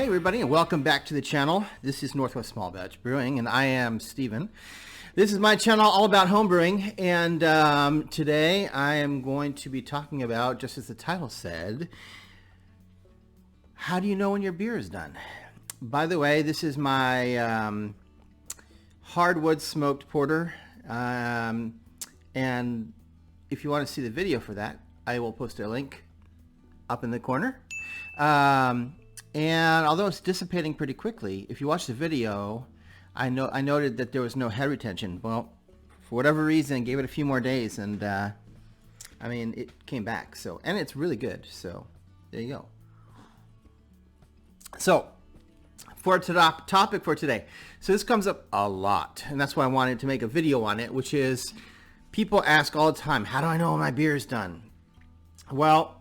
Hey everybody, and welcome back to the channel. This is Northwest Small Batch Brewing, and I am Steven. This is my channel all about homebrewing, and today I am going to be talking about, just as the title said, how do you know when your beer is done? By the way, this is my hardwood smoked porter, and if you want to see the video for that, I will post a link up in the corner. And although it's dissipating pretty quickly, if you watch the video, I noted that there was no head retention. Well, for whatever reason, gave it a few more days, and I mean, it came back. So, and it's really good. So, there you go. So, for topic for today. So this comes up a lot, and that's why I wanted to make a video on it, which is people ask all the time, how do I know when my beer is done? Well,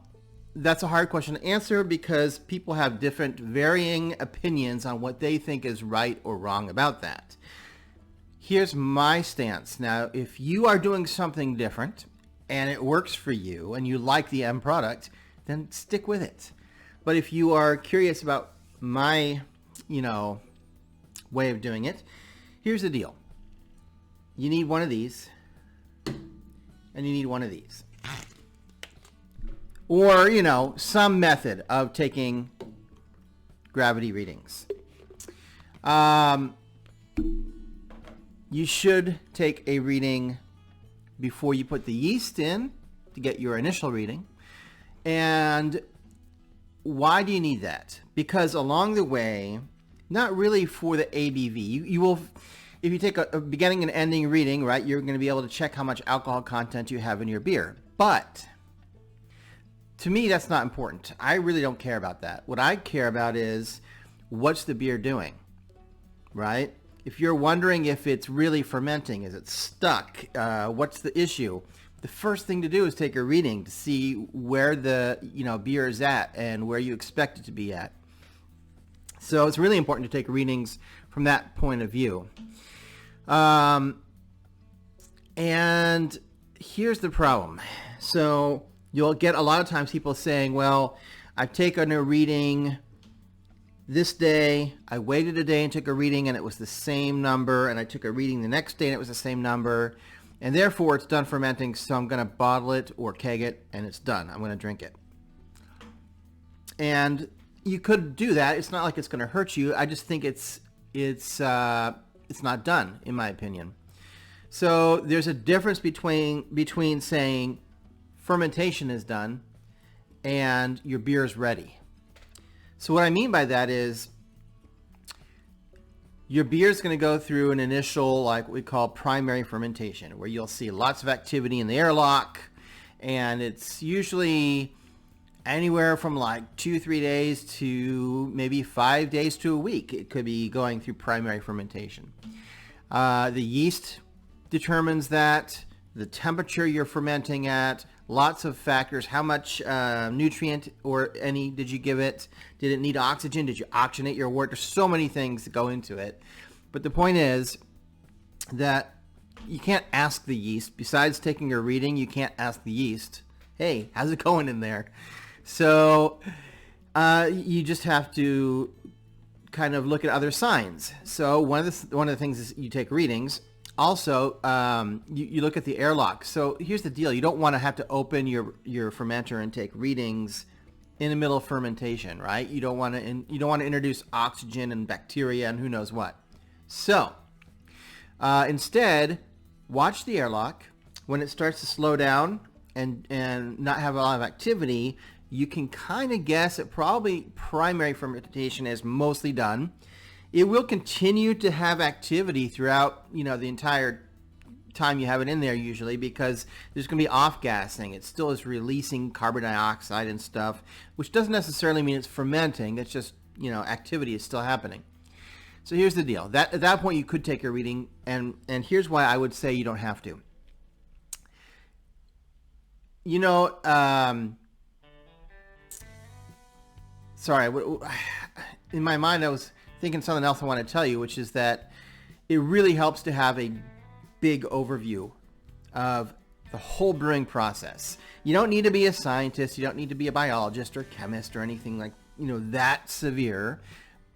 that's a hard question to answer because people have different varying opinions on what they think is right or wrong about that. Here's my stance. Now, if you are doing something different and it works for you and you like the end product, then stick with it. But if you are curious about my, way of doing it, here's the deal. You need one of these and you need one of these. Or, some method of taking gravity readings. You should take a reading before you put the yeast in to get your initial reading. And why do you need that? Because along the way, not really for the ABV, you will, if you take a beginning and ending reading, right, you're going to be able to check how much alcohol content you have in your beer. But to me, that's not important. I really don't care about that. What I care about is what's the beer doing, right? If you're wondering if it's really fermenting, is it stuck? What's the issue? The first thing to do is take a reading to see where the beer is at and where you expect it to be at. So it's really important to take readings from that point of view. And here's the problem. So you'll get a lot of times people saying, well, I've taken a reading this day, I waited a day and took a reading and it was the same number, and I took a reading the next day and it was the same number, and therefore it's done fermenting, so I'm going to bottle it or keg it and it's done. I'm going to drink it. And you could do that. It's not like it's going to hurt you. I just think it's not done, in my opinion. So there's a difference between saying fermentation is done and your beer is ready. So what I mean by that is your beer is going to go through an initial, like we call primary fermentation, where you'll see lots of activity in the airlock, and it's usually anywhere from like 2-3 days to maybe 5 days to a week. It could be going through primary fermentation. The yeast determines that, the temperature you're fermenting at, lots of factors. How much nutrient or any did you give it? Did it need oxygen? Did you oxygenate your wort? There's so many things that go into it. But the point is that you can't ask the yeast. Besides taking a reading, you can't ask the yeast, hey, how's it going in there? So you just have to kind of look at other signs. So one of the things is you take readings. Also, you look at the airlock. So here's the deal. You don't want to have to open your fermenter and take readings in the middle of fermentation, right? You don't want to introduce oxygen and bacteria and who knows what. So instead, watch the airlock. When it starts to slow down and not have a lot of activity, you can kind of guess that probably primary fermentation is mostly done. It will continue to have activity throughout, the entire time you have it in there usually, because there's going to be off-gassing. It still is releasing carbon dioxide and stuff, which doesn't necessarily mean it's fermenting. It's just, activity is still happening. So here's the deal. At that point, you could take a reading, and here's why I would say you don't have to. Sorry, in my mind I was thinking something else I want to tell you, which is that it really helps to have a big overview of the whole brewing process. You don't need to be a scientist. You don't need to be a biologist or chemist or anything like, that severe.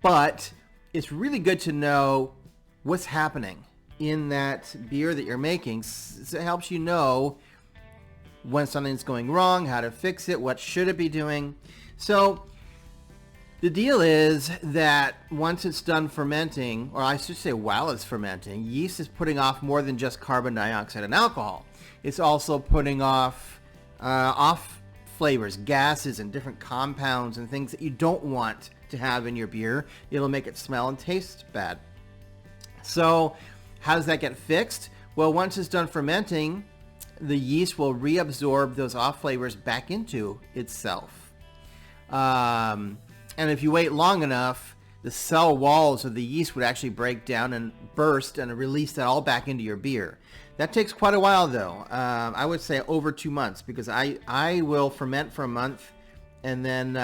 but it's really good to know what's happening in that beer that you're making. So it helps you know when something's going wrong, how to fix it, what should it be doing. So the deal is that once it's done fermenting, or I should say while it's fermenting, yeast is putting off more than just carbon dioxide and alcohol. It's also putting off flavors, gases, and different compounds and things that you don't want to have in your beer. It'll make it smell and taste bad. So how does that get fixed? Well, once it's done fermenting, the yeast will reabsorb those off flavors back into itself. And if you wait long enough, the cell walls of the yeast would actually break down and burst and release that all back into your beer. That takes quite a while, though. I would say over 2 months, because I will ferment for a month, and then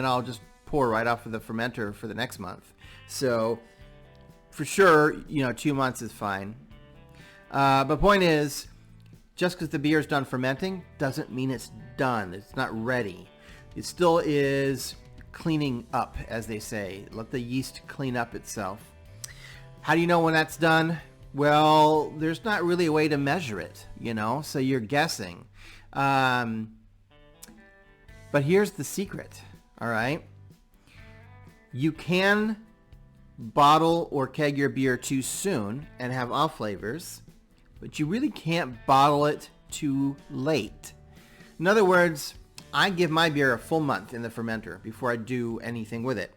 I'll just pour right off of the fermenter for the next month. So for sure, 2 months is fine. But point is, just because the beer is done fermenting doesn't mean it's done. It's not ready. It still is cleaning up, as they say. Let the yeast clean up itself. How do you know when that's done? Well, there's not really a way to measure it, so you're guessing. But here's the secret, all right? You can bottle or keg your beer too soon and have off flavors, but you really can't bottle it too late. In other words, I give my beer a full month in the fermenter before I do anything with it.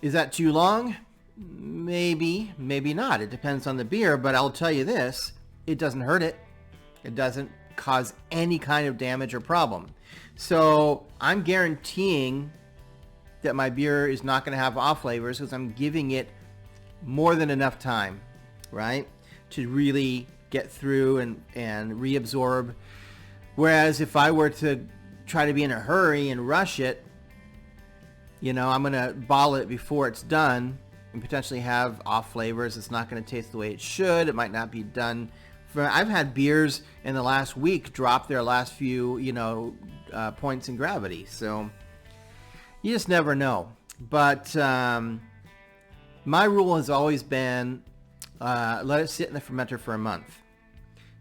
Is that too long? Maybe, maybe not. It depends on the beer, but I'll tell you this, it doesn't hurt it. It doesn't cause any kind of damage or problem. So I'm guaranteeing that my beer is not going to have off flavors because I'm giving it more than enough time, right, to really get through and reabsorb. Whereas if I were to try to be in a hurry and rush it, I'm going to bottle it before it's done and potentially have off flavors. It's not going to taste the way it should. It might not be done. I've had beers in the last week drop their last few, points in gravity. So you just never know. But my rule has always been let it sit in the fermenter for a month.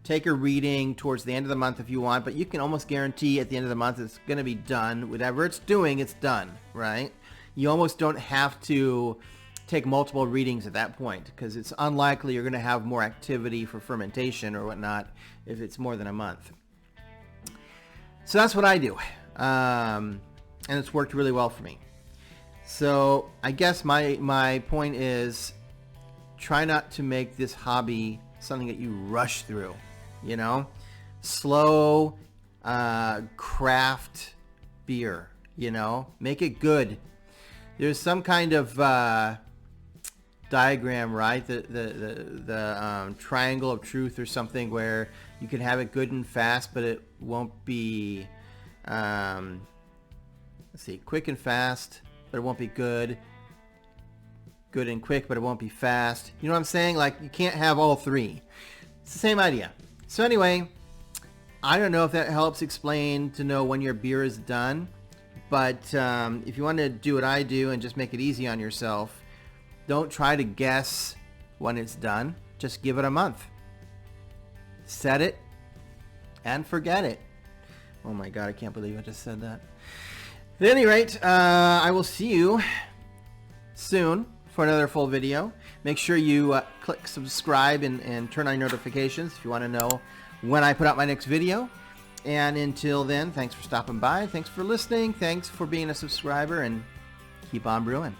Take a reading towards the end of the month if you want, but you can almost guarantee at the end of the month it's going to be done. Whatever it's doing, it's done, right? You almost don't have to take multiple readings at that point because it's unlikely you're going to have more activity for fermentation or whatnot if it's more than a month. So that's what I do. And it's worked really well for me. So I guess my point is try not to make this hobby something that you rush through, slow craft beer, make it good. There's some kind of diagram, right? The triangle of truth or something where you can have it good and fast, but it won't be, quick and fast, but it won't be good. Good and quick, but it won't be fast. You know what I'm saying? Like, you can't have all three. It's the same idea. So anyway, I don't know if that helps explain to know when your beer is done, but if you want to do what I do and just make it easy on yourself, don't try to guess when it's done. Just give it a month. Set it and forget it. Oh my God, I can't believe I just said that. At any rate, I will see you soon for another full video. Make sure you click subscribe and turn on notifications if you want to know when I put out my next video. And until then, thanks for stopping by. Thanks for listening. Thanks for being a subscriber, and keep on brewing.